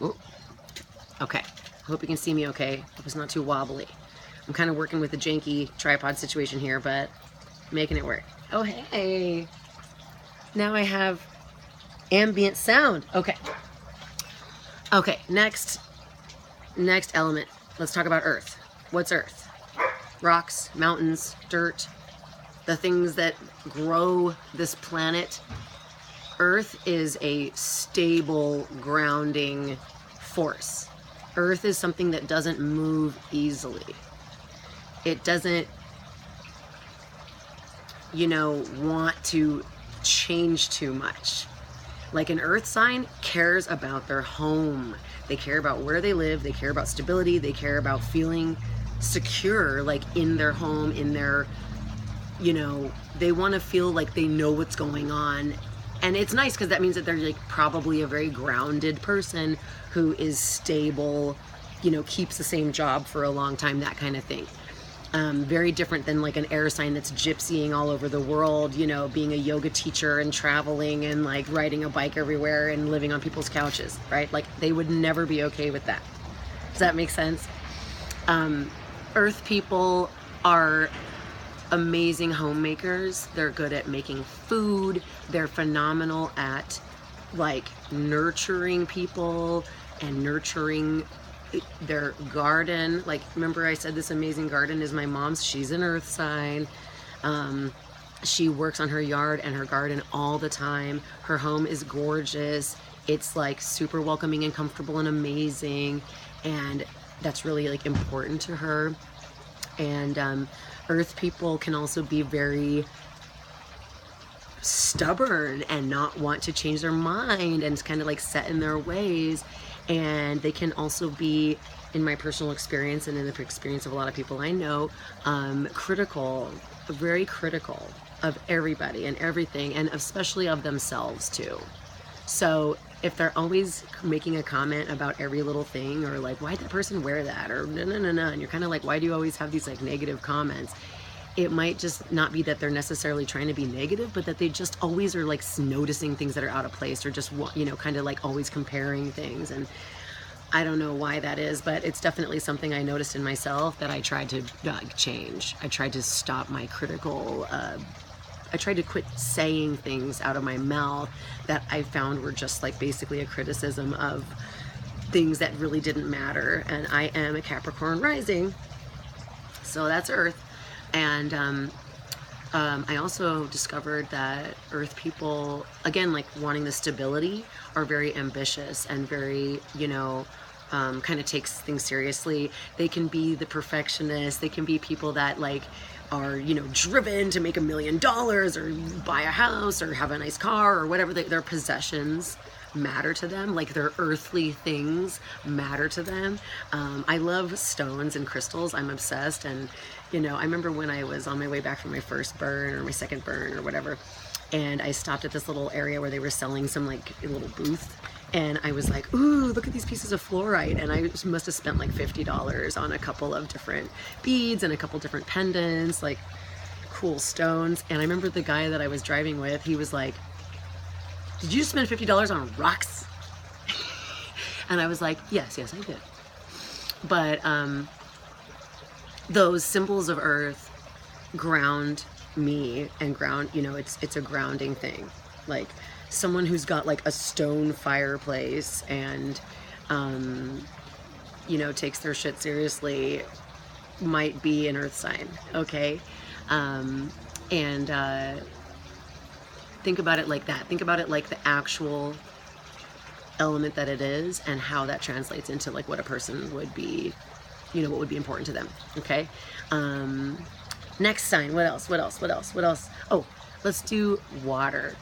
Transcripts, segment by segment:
Ooh. Okay, hope you can see me okay. Hope it's not too wobbly. I'm kind of working with a janky tripod situation here, but making it work. Oh, hey. Now I have ambient sound. Okay. Okay, next element. Let's talk about Earth. What's Earth? Rocks, mountains, dirt, the things that grow this planet. Earth is a stable, grounding force. Earth is something that doesn't move easily. It doesn't, want to change too much. Like an earth sign cares about their home. They care about where they live. They care about stability. They care about feeling secure, like in their home, in their, they want to feel like they know what's going on. And it's nice because that means that they're like probably a very grounded person who is stable, keeps the same job for a long time, that kind of thing. Very different than like an air sign that's gypsying all over the world, being a yoga teacher and traveling and like riding a bike everywhere and living on people's couches, right? Like they would never be okay with that. Does that make sense? Earth people are amazing homemakers. They're good at making food. They're phenomenal at like nurturing people and nurturing their garden. Like, remember I said this amazing garden is my mom's. She's an earth sign. She works on her yard and her garden all the time. Her home is gorgeous. It's like super welcoming and comfortable and amazing, and that's really like important to her. And earth people can also be very stubborn and not want to change their mind and kind of like set in their ways. And they can also be, in my personal experience and in the experience of a lot of people I know, critical, very critical of everybody and everything, and especially of themselves too. So if they're always making a comment about every little thing, or like, why'd that person wear that, or no, and you're kind of like, why do you always have these like negative comments? It might just not be that they're necessarily trying to be negative, but that they just always are like noticing things that are out of place, or just, kind of like always comparing things. And I don't know why that is, but it's definitely something I noticed in myself that I tried to change. I tried to stop my critical, I tried to quit saying things out of my mouth that I found were just like basically a criticism of things that really didn't matter. And I am a Capricorn rising, so that's Earth. And I also discovered that earth people, again, like wanting the stability, are very ambitious and very, kind of takes things seriously. They can be the perfectionist. They can be people that like are, driven to make $1 million or buy a house or have a nice car or whatever. Their possessions matter to them, like their earthly things matter to them. I love stones and crystals. I'm obsessed. And I remember when I was on my way back from my first burn or my second burn or whatever, and I stopped at this little area where they were selling some like a little booth, and I was like, ooh, look at these pieces of fluorite. And I must have spent like $50 on a couple of different beads and a couple different pendants, like cool stones. And I remember the guy that I was driving with, he was like, did you spend $50 on rocks? And I was like, yes, I did. But those symbols of earth ground me and ground, it's a grounding thing. Like someone who's got like a stone fireplace and, takes their shit seriously might be an earth sign, okay? Think about it like that. Think about it like the actual element that it is, and how that translates into like what a person would be, what would be important to them. Okay. Next sign. What else? Oh, let's do water.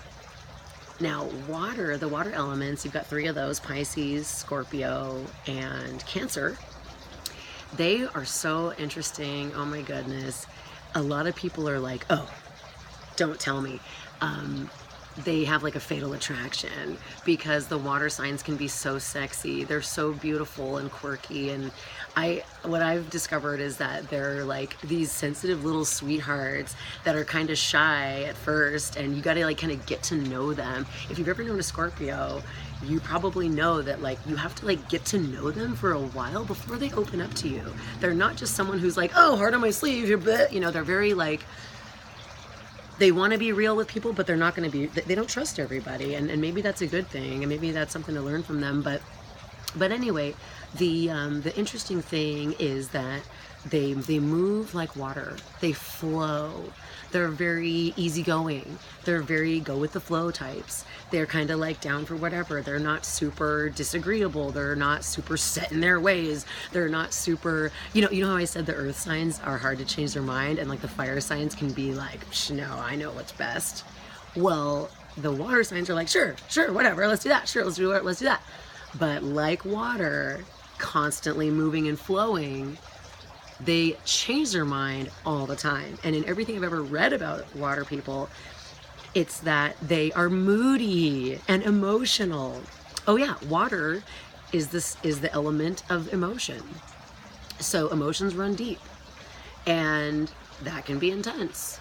Now, the water elements, you've got 3 of those: Pisces, Scorpio, and Cancer. They are so interesting. Oh my goodness. A lot of people are like, oh, don't tell me. they have like a fatal attraction, because the water signs can be so sexy. They're so beautiful and quirky. And what I've discovered is that they're like these sensitive little sweethearts that are kind of shy at first, and you got to like kind of get to know them. If you've ever known a Scorpio, you probably know that like you have to like get to know them for a while before they open up to you. They're not just someone who's like, oh, heart on my sleeve, you know, they're very like, they want to be real with people, but they're not going to be, they don't trust everybody. And maybe that's a good thing, and maybe that's something to learn from them. But anyway, the interesting thing is that they move like water. They flow. They're very easygoing. They're very go with the flow types. They're kind of like down for whatever. They're not super disagreeable. They're not super set in their ways. They're not super, you know how I said the earth signs are hard to change their mind, and like the fire signs can be like, no, I know what's best. Well, the water signs are like, sure, whatever, let's do that. Sure, let's do that. But like water, constantly moving and flowing, they change their mind all the time. And in everything I've ever read about water people, it's that they are moody and emotional. Oh yeah, water is the element of emotion. So emotions run deep, and that can be intense.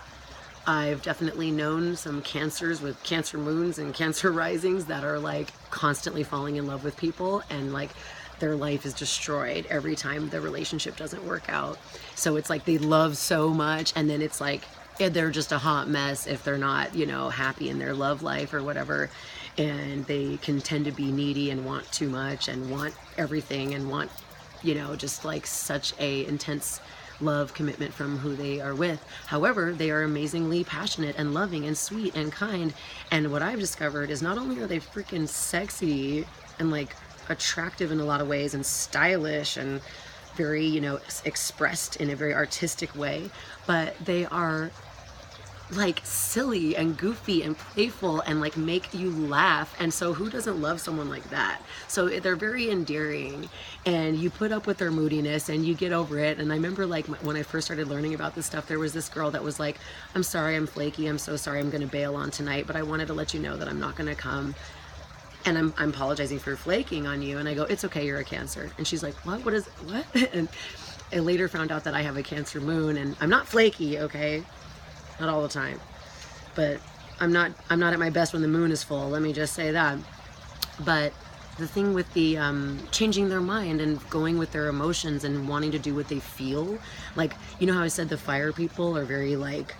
I've definitely known some Cancers with Cancer moons and Cancer risings that are like constantly falling in love with people, and like their life is destroyed every time the relationship doesn't work out. So it's like they love so much, and then it's like they're just a hot mess if they're not, you know, happy in their love life or whatever. And they can tend to be needy and want too much and want everything and want, you know, just like such a intense love commitment from who they are with. However, they are amazingly passionate and loving and sweet and kind. And what I've discovered is not only are they freaking sexy and like attractive in a lot of ways and stylish and very, you know, expressed in a very artistic way, but they are like silly and goofy and playful and like make you laugh. And so who doesn't love someone like that? So they're very endearing, and you put up with their moodiness and you get over it. And I remember like when I first started learning about this stuff, there was this girl that was like, I'm sorry, I'm flaky, I'm so sorry, I'm gonna bail on tonight, but I wanted to let you know that I'm not gonna come, and I'm apologizing for flaking on you. And I go, it's okay, you're a Cancer. And she's like, what is what? And I later found out that I have a Cancer moon, and I'm not flaky, okay? Not all the time, but I'm not at my best when the moon is full, let me just say that. But the thing with the changing their mind and going with their emotions and wanting to do what they feel, like, you know how I said the fire people are very like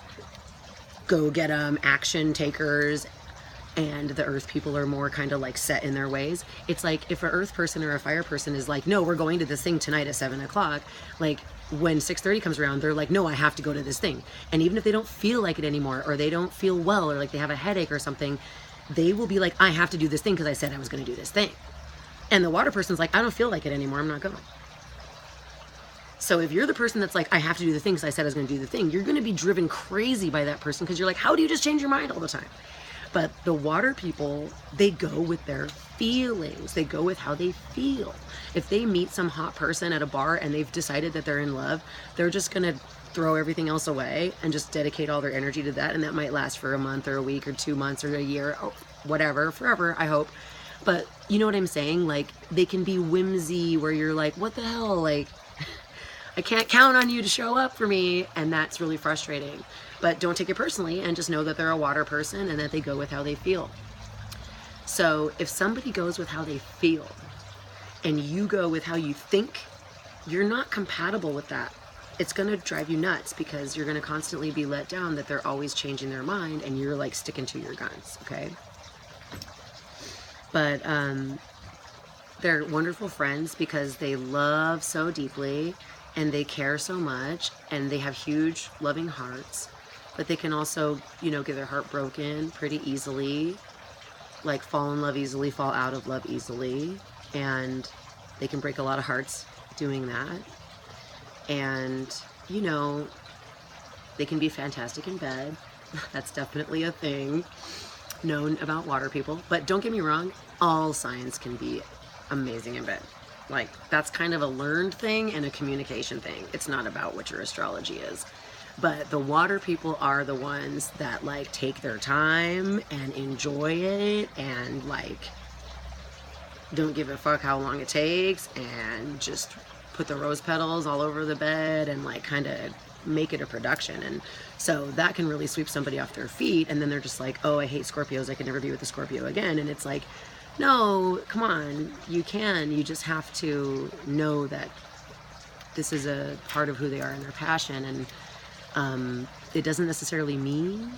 go get 'em, action takers, and the earth people are more kind of like set in their ways. It's like if an earth person or a fire person is like, no, we're going to this thing tonight at 7 o'clock, like when 6:30 comes around, they're like, no, I have to go to this thing. And even if they don't feel like it anymore, or they don't feel well, or like they have a headache or something, they will be like, I have to do this thing because I said I was going to do this thing. And the water person's like, I don't feel like it anymore, I'm not going. So if you're the person that's like, I have to do the thing because I said I was going to do the thing, you're going to be driven crazy by that person, because you're like, how do you just change your mind all the time? But the water people, they go with their feelings. They go with how they feel. If they meet some hot person at a bar and they've decided that they're in love, they're just going to throw everything else away and just dedicate all their energy to that. And that might last for a month or a week or 2 months or a year or whatever, forever, I hope. But you know what I'm saying? Like, they can be whimsy where you're like, what the hell? Like, I can't count on you to show up for me. And that's really frustrating. But don't take it personally, and just know that they're a water person and that they go with how they feel. So if somebody goes with how they feel and you go with how you think, you're not compatible with that. It's going to drive you nuts, because you're going to constantly be let down that they're always changing their mind and you're like sticking to your guns, okay? But they're wonderful friends because they love so deeply and they care so much and they have huge loving hearts. But they can also, you know, get their heart broken pretty easily, like fall in love easily, fall out of love easily, and they can break a lot of hearts doing that. And, you know, they can be fantastic in bed. That's definitely a thing known about water people. But don't get me wrong, all signs can be amazing in bed. Like, that's kind of a learned thing and a communication thing. It's not about what your astrology is. But the water people are the ones that like take their time and enjoy it and like don't give a fuck how long it takes and just put the rose petals all over the bed and like kind of make it a production. And so that can really sweep somebody off their feet, and then they're just like, oh, I hate Scorpios, I could never be with a Scorpio again. And it's like, no, come on, you just have to know that this is a part of who they are and their passion. And it doesn't necessarily mean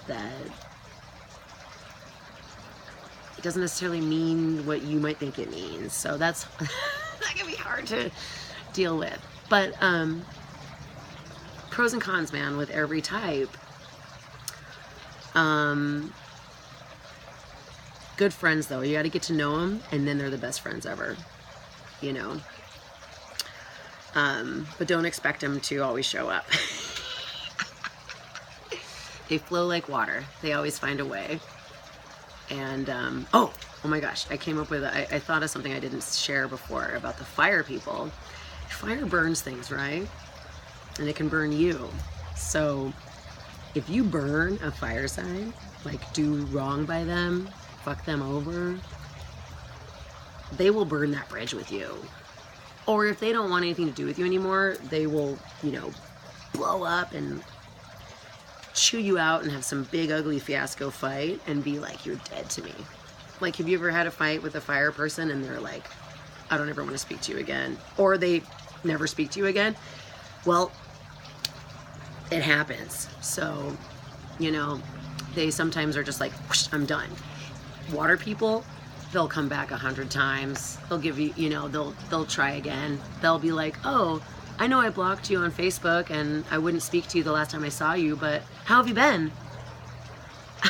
what you might think it means. So that's that can be hard to deal with. But pros and cons, man, with every type. Good friends, though. You got to get to know them, and then they're the best friends ever, you know. But don't expect them to always show up. They flow like water. They always find a way. And, oh my gosh, I came up with, I thought of something I didn't share before about the fire people. Fire burns things, right? And it can burn you. So if you burn a fire sign, like do wrong by them, fuck them over, they will burn that bridge with you. Or if they don't want anything to do with you anymore, they will, you know, blow up and chew you out and have some big ugly fiasco fight and be like, you're dead to me. Like, have you ever had a fight with a fire person and they're like, I don't ever want to speak to you again, or they never speak to you again? Well, it happens. So, you know, they sometimes are just like, whoosh, I'm done. Water people, they'll come back 100 times. They'll give you, you know, they'll try again. They'll be like, oh, I know I blocked you on Facebook and I wouldn't speak to you the last time I saw you, but how have you been?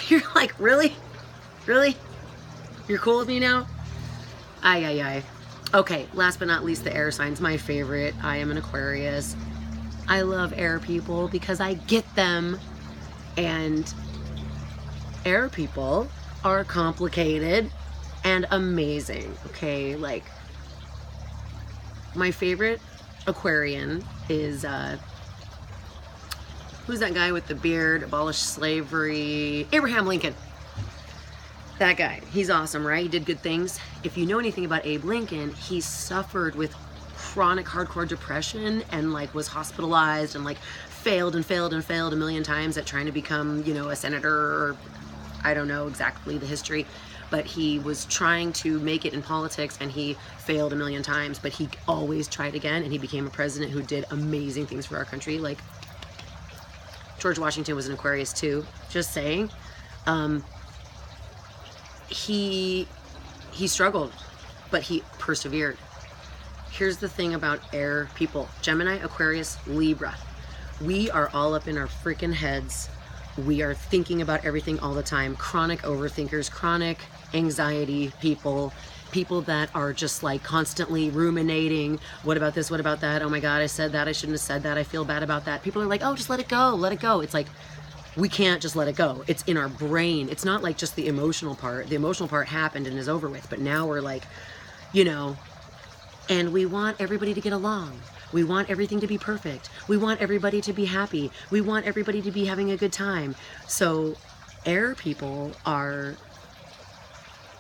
You're like, really? Really? You're cool with me now? Ay. Okay, last but not least, the air signs, my favorite. I am an Aquarius. I love air people because I get them. And air people are complicated and amazing, okay? Like, my favorite Aquarian is, who's that guy with the beard, abolished slavery? Abraham Lincoln. That guy, he's awesome, right? He did good things. If you know anything about Abe Lincoln, he suffered with chronic hardcore depression and like was hospitalized and like failed a million times at trying to become, you know, a senator, or I don't know exactly the history, but he was trying to make it in politics and he failed a million times, but he always tried again and he became a president who did amazing things for our country. Like, George Washington was an Aquarius too, just saying. He struggled, but he persevered. Here's the thing about air people: Gemini, Aquarius, Libra. We are all up in our freaking heads. We are thinking about everything all the time. Chronic overthinkers, chronic anxiety people, people that are just like constantly ruminating. What about this? What about that? Oh my God, I said that. I shouldn't have said that. I feel bad about that. People are like, oh, just let it go. Let it go. It's like, we can't just let it go. It's in our brain. It's not like just the emotional part. The emotional part happened and is over with. But now we're like, you know, and we want everybody to get along. We want everything to be perfect. We want everybody to be happy. We want everybody to be having a good time. So air people are,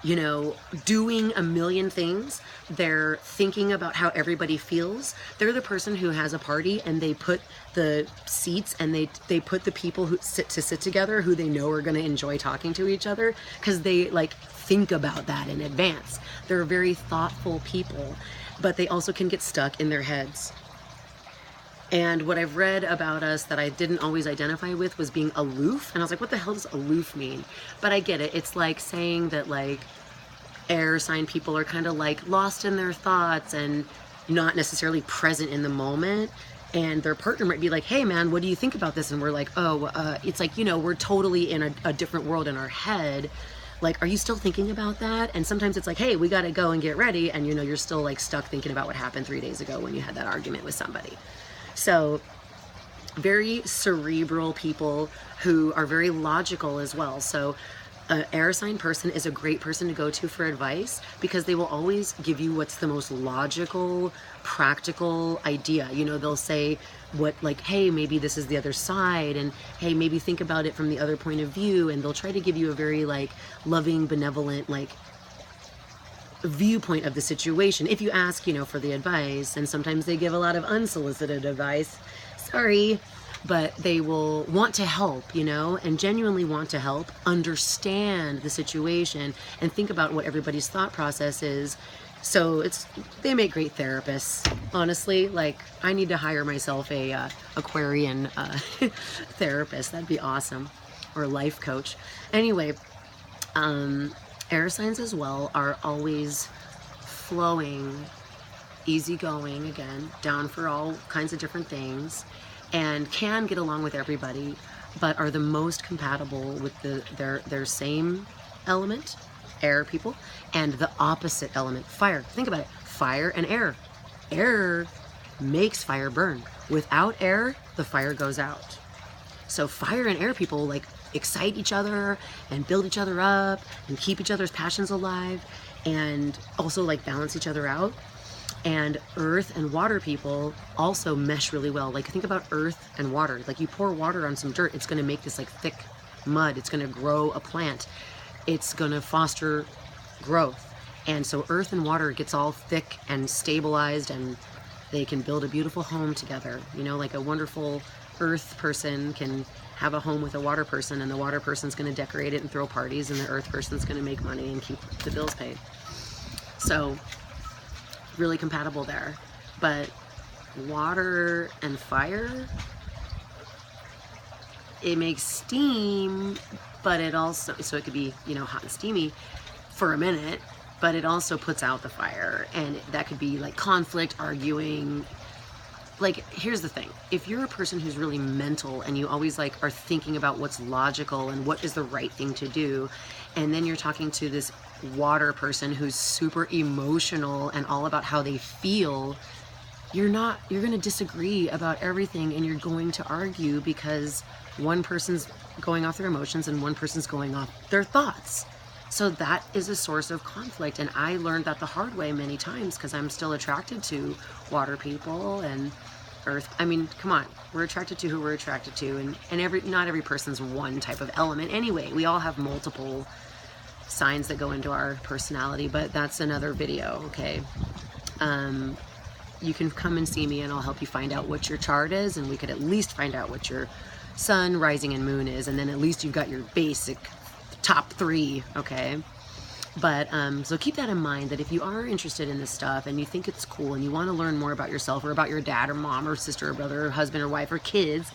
you know, doing a million things. They're thinking about how everybody feels. They're the person who has a party and they put the seats and they put the people who sit together who they know are going to enjoy talking to each other, because they like think about that in advance. They're very thoughtful people, but they also can get stuck in their heads. And what I've read about us that I didn't always identify with was being aloof. And I was like, what the hell does aloof mean? But I get it. It's like saying that like air sign people are kind of like lost in their thoughts and not necessarily present in the moment. And their partner might be like, hey man, what do you think about this? And we're like, oh, it's like, you know, we're totally in a different world in our head. Like, are you still thinking about that? And sometimes it's like, hey, we got to go and get ready. And you know, you're still like stuck thinking about what happened 3 days ago when you had that argument with somebody. So very cerebral people who are very logical as well. So An air sign person is a great person to go to for advice because they will always give you what's the most logical, practical idea. You know, they'll say what, like, hey, maybe this is the other side, and hey, maybe think about it from the other point of view, and they'll try to give you a very like loving, benevolent, like viewpoint of the situation if you ask, you know, for the advice. And sometimes they give a lot of unsolicited advice, sorry, but they will want to help, you know, and genuinely want to help, understand the situation, and think about what everybody's thought process is. So they make great therapists, honestly. Like, I need to hire myself a Aquarian therapist. That'd be awesome. Or life coach. Anyway, air signs as well are always flowing, easygoing, again, down for all kinds of different things, and can get along with everybody, but are the most compatible with their same element, air people, and the opposite element, fire. Think about it, fire and air. Air makes fire burn. Without air, the fire goes out. So fire and air people like excite each other and build each other up and keep each other's passions alive, and also like balance each other out. And earth and water people also mesh really well. Like, think about earth and water. Like, you pour water on some dirt, it's going to make this like thick mud. It's going to grow a plant. It's going to foster growth. And so earth and water gets all thick and stabilized, and they can build a beautiful home together. You know, like a wonderful earth person can have a home with a water person, and the water person's going to decorate it and throw parties, and the earth person's going to make money and keep the bills paid. So really compatible there. But water and fire, it makes steam, but it also, so it could be, you know, hot and steamy for a minute, but it also puts out the fire, and that could be like conflict, arguing. Like, here's the thing, if you're a person who's really mental and you always like are thinking about what's logical and what is the right thing to do, and then you're talking to this water person who's super emotional and all about how they feel, you're going to disagree about everything, and you're going to argue because one person's going off their emotions and one person's going off their thoughts. So that is a source of conflict, and I learned that the hard way many times because I'm still attracted to water people and earth. I mean, come on, we're attracted to who we're attracted to, and not every person's one type of element. Anyway, we all have multiple signs that go into our personality, but that's another video, okay? You can come and see me and I'll help you find out what your chart is, and we could at least find out what your sun, rising, and moon is, and then at least you've got your basic top 3, okay? But so keep that in mind, that if you are interested in this stuff and you think it's cool and you want to learn more about yourself or about your dad or mom or sister or brother or husband or wife or kids,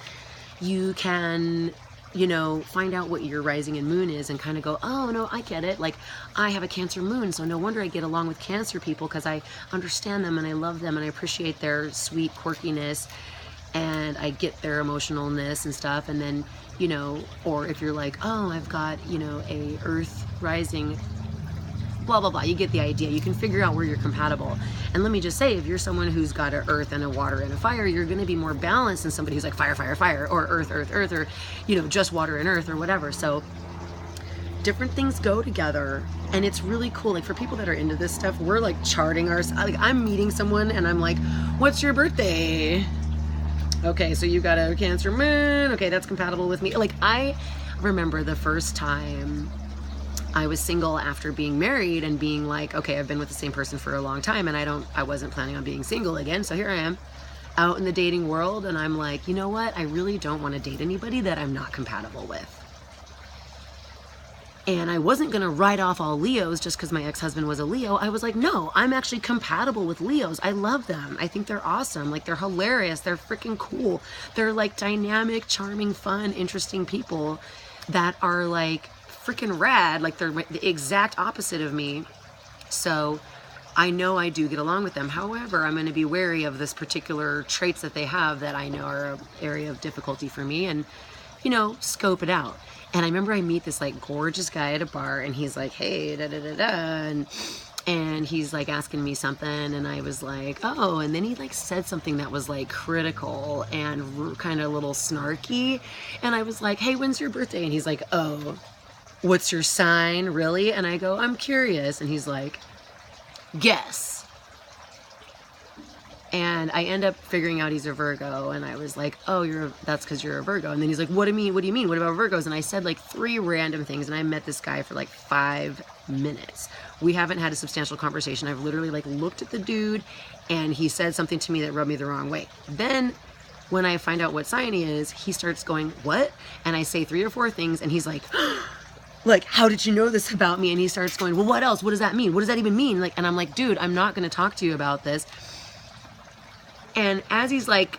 you can, you know, find out what your rising and moon is and kind of go, oh no, I get it. Like, I have a Cancer moon, so no wonder I get along with Cancer people, because I understand them and I love them and I appreciate their sweet quirkiness, and I get their emotionalness and stuff. And then, you know, or if you're like, oh, I've got, you know, a earth rising, blah, blah, blah. You get the idea. You can figure out where you're compatible. And let me just say, if you're someone who's got an earth and a water and a fire, you're going to be more balanced than somebody who's like fire, fire, fire, or earth, earth, earth, or, you know, just water and earth or whatever. So different things go together, and it's really cool. Like, for people that are into this stuff, we're like charting our, like, I'm meeting someone and I'm like, what's your birthday? Okay, so you got a Cancer moon. Okay, that's compatible with me. Like, I remember the first time I was single after being married and being like, okay, I've been with the same person for a long time, and I wasn't planning on being single again. So here I am out in the dating world, and I'm like, you know what? I really don't want to date anybody that I'm not compatible with. And I wasn't going to write off all Leos just because my ex-husband was a Leo. I was like, no, I'm actually compatible with Leos. I love them. I think they're awesome. Like, they're hilarious. They're freaking cool. They're like dynamic, charming, fun, interesting people that are like freaking rad. Like, they're the exact opposite of me. So I know I do get along with them. However, I'm going to be wary of this particular traits that they have that I know are an area of difficulty for me, and, you know, scope it out. And I remember I meet this like gorgeous guy at a bar, and he's like, hey, da da da da, and he's like asking me something, and I was like, oh, and then he like said something that was like critical and kind of a little snarky, and I was like, hey, when's your birthday? And he's like, oh, what's your sign, really? And I go, I'm curious. And he's like, guess. And I end up figuring out he's a Virgo, and I was like, oh, that's because you're a Virgo. And then he's like, what do you mean? What do you mean? What about Virgos? And I said like 3 random things, and I met this guy for like 5 minutes. We haven't had a substantial conversation. I've literally like looked at the dude, and he said something to me that rubbed me the wrong way. Then when I find out what sign he is, he starts going, what? And I say 3 or 4 things, and he's like, like, how did you know this about me? And he starts going, well, what else? What does that mean? What does that even mean? Like, and I'm like, dude, I'm not going to talk to you about this. And as he's like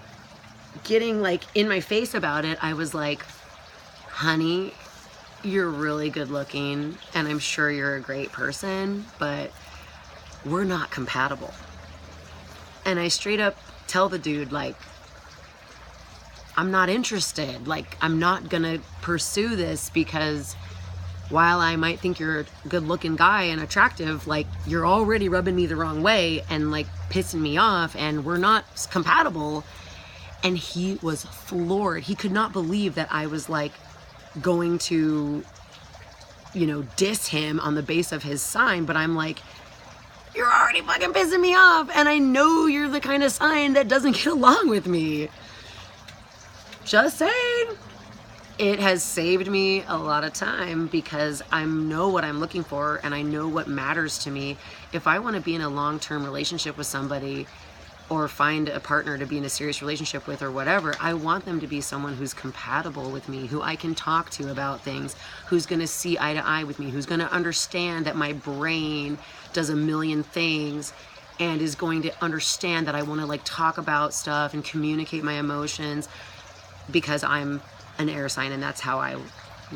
getting like in my face about it, I was like, honey, you're really good looking, and I'm sure you're a great person, but we're not compatible. And I straight up tell the dude, like, I'm not interested. Like, I'm not gonna pursue this, because while I might think you're a good looking guy and attractive, like, you're already rubbing me the wrong way and like pissing me off, and we're not compatible. And he was floored. He could not believe that I was like going to, you know, diss him on the base of his sign. But I'm like, you're already fucking pissing me off, and I know you're the kind of sign that doesn't get along with me. Just saying. It has saved me a lot of time, because I know what I'm looking for, and I know what matters to me. If I want to be in a long-term relationship with somebody, or find a partner to be in a serious relationship with, or whatever, I want them to be someone who's compatible with me, who I can talk to about things, who's going to see eye to eye with me, who's going to understand that my brain does a million things, and is going to understand that I want to like talk about stuff and communicate my emotions, because I'm an air sign, and that's how I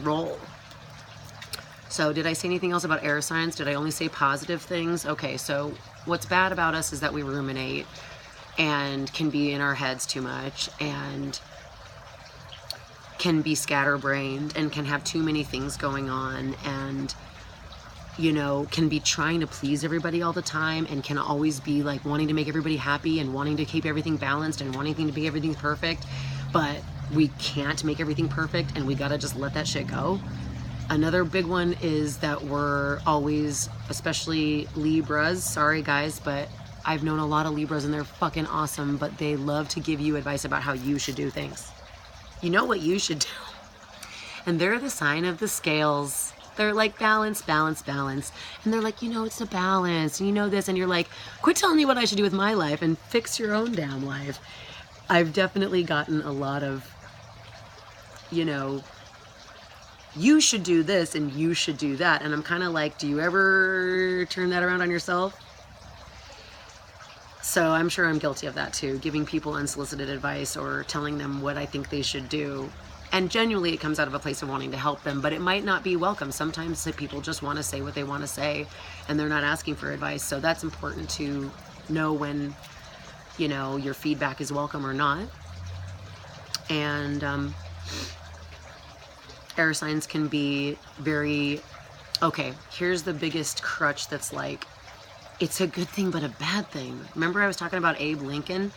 roll. So did I say anything else about air signs? Did I only say positive things? Okay, so what's bad about us is that we ruminate and can be in our heads too much, and can be scatterbrained, and can have too many things going on, and, you know, can be trying to please everybody all the time, and can always be like wanting to make everybody happy, and wanting to keep everything balanced, and wanting to be everything perfect. But we can't make everything perfect, and we gotta just let that shit go. Another big one is that we're always, especially Libras, sorry guys, but I've known a lot of Libras, and they're fucking awesome, but they love to give you advice about how you should do things. You know what you should do. And they're the sign of the scales. They're like, balance, balance, balance. And they're like, you know, it's a balance, and you know this, and you're like, quit telling me what I should do with my life, and fix your own damn life. I've definitely gotten a lot of, you know, you should do this and you should do that. And I'm kind of like, do you ever turn that around on yourself? So I'm sure I'm guilty of that too, giving people unsolicited advice or telling them what I think they should do. And genuinely it comes out of a place of wanting to help them, but it might not be welcome. Sometimes people just want to say what they want to say, and they're not asking for advice. So that's important to know when, you know, your feedback is welcome or not. And air signs can be very, okay, here's the biggest crutch that's like, it's a good thing but a bad thing. Remember I was talking about Abe Lincoln?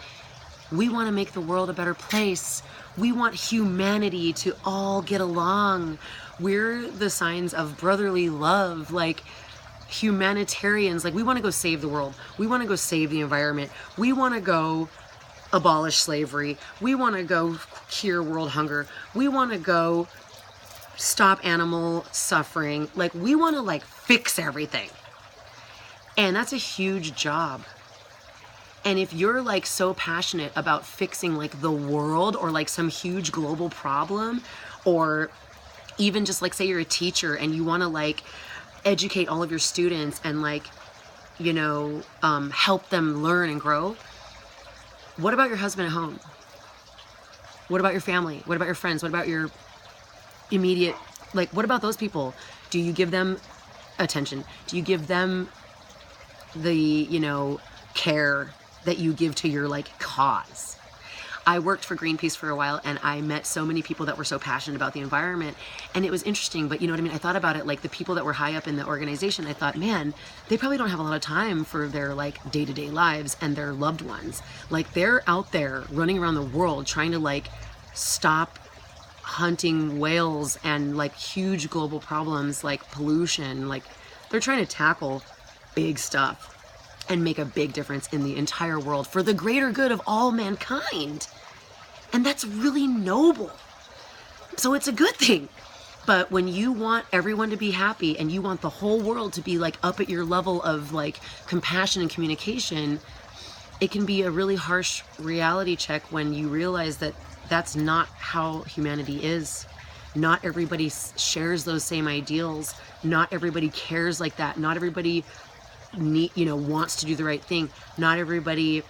We want to make the world a better place. We want humanity to all get along. We're the signs of brotherly love, like humanitarians. Like, we want to go save the world. We want to go save the environment. We want to go abolish slavery. We want to go cure world hunger. We want to go stop animal suffering. Like, we want to like fix everything. And that's a huge job. And if you're like so passionate about fixing like the world, or like some huge global problem, or even just like, say you're a teacher and you want to like educate all of your students and like, you know, help them learn and grow. What about your husband at home? What about your family? What about your friends? What about your immediate, like, what about those people? Do you give them attention? Do you give them the, you know, care that you give to your like cause? I worked for Greenpeace for a while, and I met so many people that were so passionate about the environment, and it was interesting. But you know what I mean? I thought about it, like the people that were high up in the organization, I thought, man, they probably don't have a lot of time for their like day-to-day lives and their loved ones. Like, they're out there running around the world trying to like stop hunting whales and like huge global problems like pollution. Like they're trying to tackle big stuff and make a big difference in the entire world for the greater good of all mankind. And that's really noble. So it's a good thing. But when you want everyone to be happy and you want the whole world to be like up at your level of like compassion and communication, it can be a really harsh reality check when you realize that that's not how humanity is. Not everybody shares those same ideals. Not everybody cares like that. Not everybody wants to do the right thing. Not everybody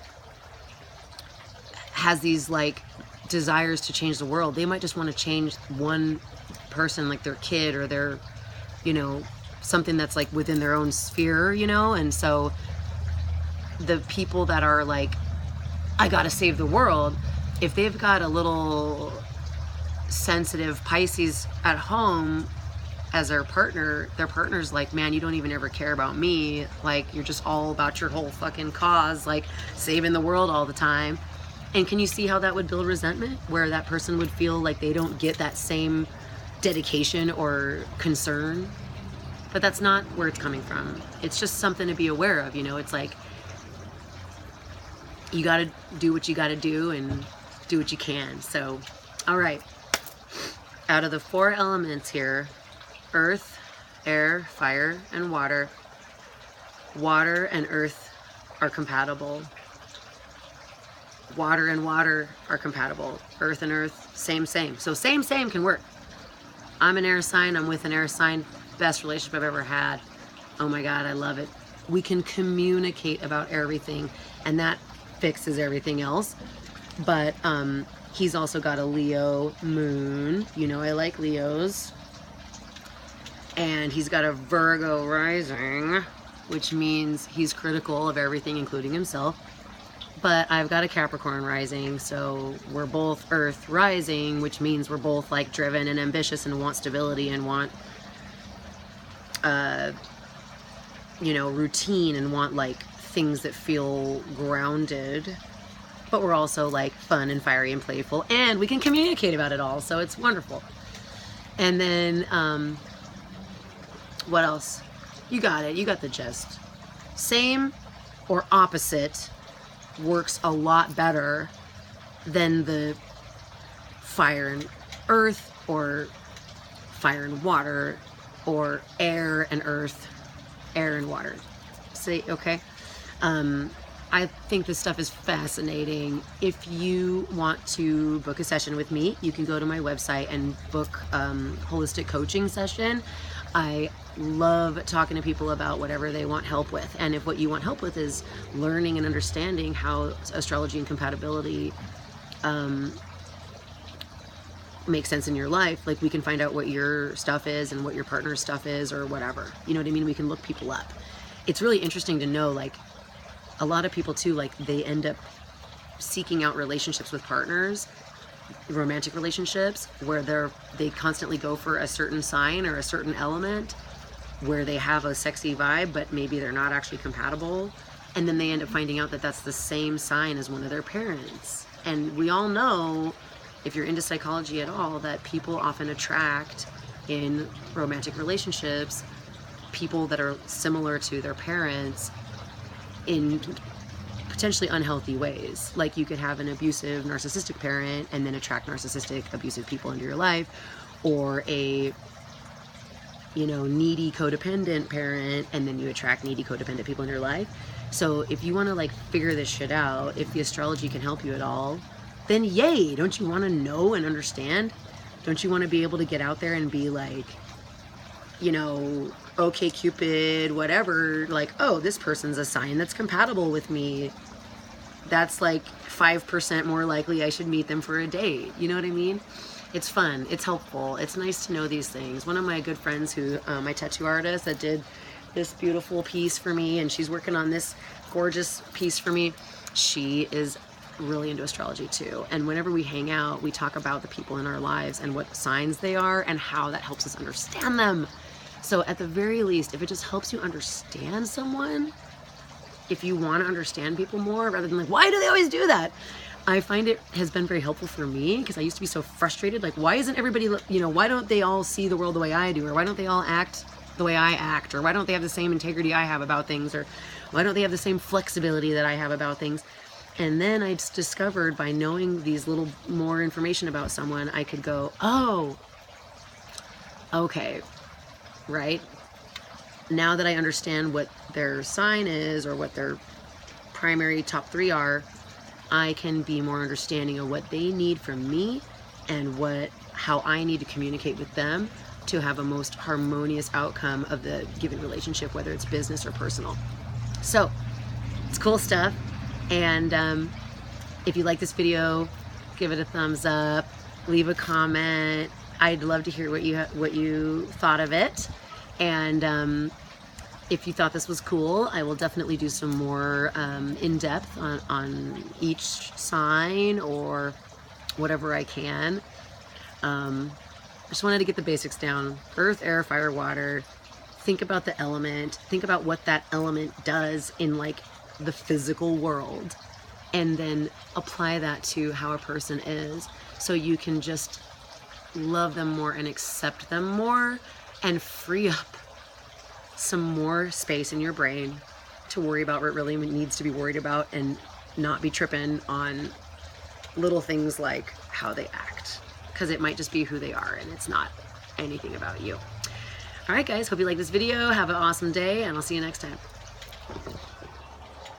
has these like desires to change the world. They might just want to change one person, like their kid or their, something that's like within their own sphere, and so the people that are like, I gotta save the world, if they've got a little sensitive Pisces at home as their partner's like, man, you don't even ever care about me, like you're just all about your whole fucking cause, like saving the world all the time. And can you see how that would build resentment, where that person would feel like they don't get that same dedication or concern? But that's not where it's coming from. It's just something to be aware of. It's like, you got to do what you got to do and do what you can. So, all right. Out of the 4 elements here, earth, air, fire, and water, water and earth are compatible. Water and water are compatible. Earth and earth, same. So same can work. I'm an air sign. I'm with an air sign. Best relationship I've ever had. Oh my God, I love it. We can communicate about everything, and that fixes everything else. But he's also got a Leo moon. I like Leos. And he's got a Virgo rising, which means he's critical of everything, including himself. But I've got a Capricorn rising, so we're both Earth rising, which means we're both like driven and ambitious and want stability and want, routine and want like things that feel grounded. But we're also like fun and fiery and playful, and we can communicate about it all, so it's wonderful. And then, what else? You got it. You got the gist. Same or opposite works a lot better than the fire and earth, or fire and water, or air and earth, air and water. Say, okay? I think this stuff is fascinating. If you want to book a session with me, you can go to my website and book holistic coaching session. I love talking to people about whatever they want help with. And if what you want help with is learning and understanding how astrology and compatibility make sense in your life, like we can find out what your stuff is and what your partner's stuff is or whatever. You know what I mean? We can look people up. It's really interesting to know, like, a lot of people too, like they end up seeking out relationships with partners, romantic relationships, where they constantly go for a certain sign or a certain element where they have a sexy vibe, but maybe they're not actually compatible. And then they end up finding out that that's the same sign as one of their parents. And we all know, if you're into psychology at all, that people often attract in romantic relationships people that are similar to their parents in potentially unhealthy ways. Like you could have an abusive, narcissistic parent and then attract narcissistic, abusive people into your life, or a needy, codependent parent, and then you attract needy, codependent people in your life. So if you want to like figure this shit out, if the astrology can help you at all, then yay. Don't you want to know and understand? Don't you want to be able to get out there and be like, okay, Cupid, whatever, like, oh, this person's a sign that's compatible with me. That's like 5% more likely I should meet them for a date. You know what I mean? It's fun. It's helpful. It's nice to know these things. One of my good friends who, my tattoo artist that did this beautiful piece for me, and she's working on this gorgeous piece for me, she is really into astrology too. And whenever we hang out, we talk about the people in our lives and what signs they are and how that helps us understand them. So at the very least, if it just helps you understand someone, if you want to understand people more rather than like, why do they always do that? I find it has been very helpful for me because I used to be so frustrated. Like, why isn't everybody, you know, why don't they all see the world the way I do? Or why don't they all act the way I act? Or why don't they have the same integrity I have about things? Or why don't they have the same flexibility that I have about things? And then I discovered by knowing these little more information about someone, I could go, oh, okay, right? Now that I understand what their sign is or what their primary top 3 are, I can be more understanding of what they need from me and how I need to communicate with them to have a most harmonious outcome of the given relationship, whether it's business or personal. So it's cool stuff. And if you like this video, give it a thumbs up, leave a comment. I'd love to hear what you thought of it. And if you thought this was cool, I will definitely do some more in-depth on each sign or whatever I can. I just wanted to get the basics down. Earth, air, fire, water. Think about the element. Think about what that element does in like the physical world. And then apply that to how a person is. So you can just love them more and accept them more and free up some more space in your brain to worry about what really needs to be worried about and not be tripping on little things like how they act, because it might just be who they are and it's not anything about you. All right, guys, hope you like this video. Have an awesome day, and I'll see you next time.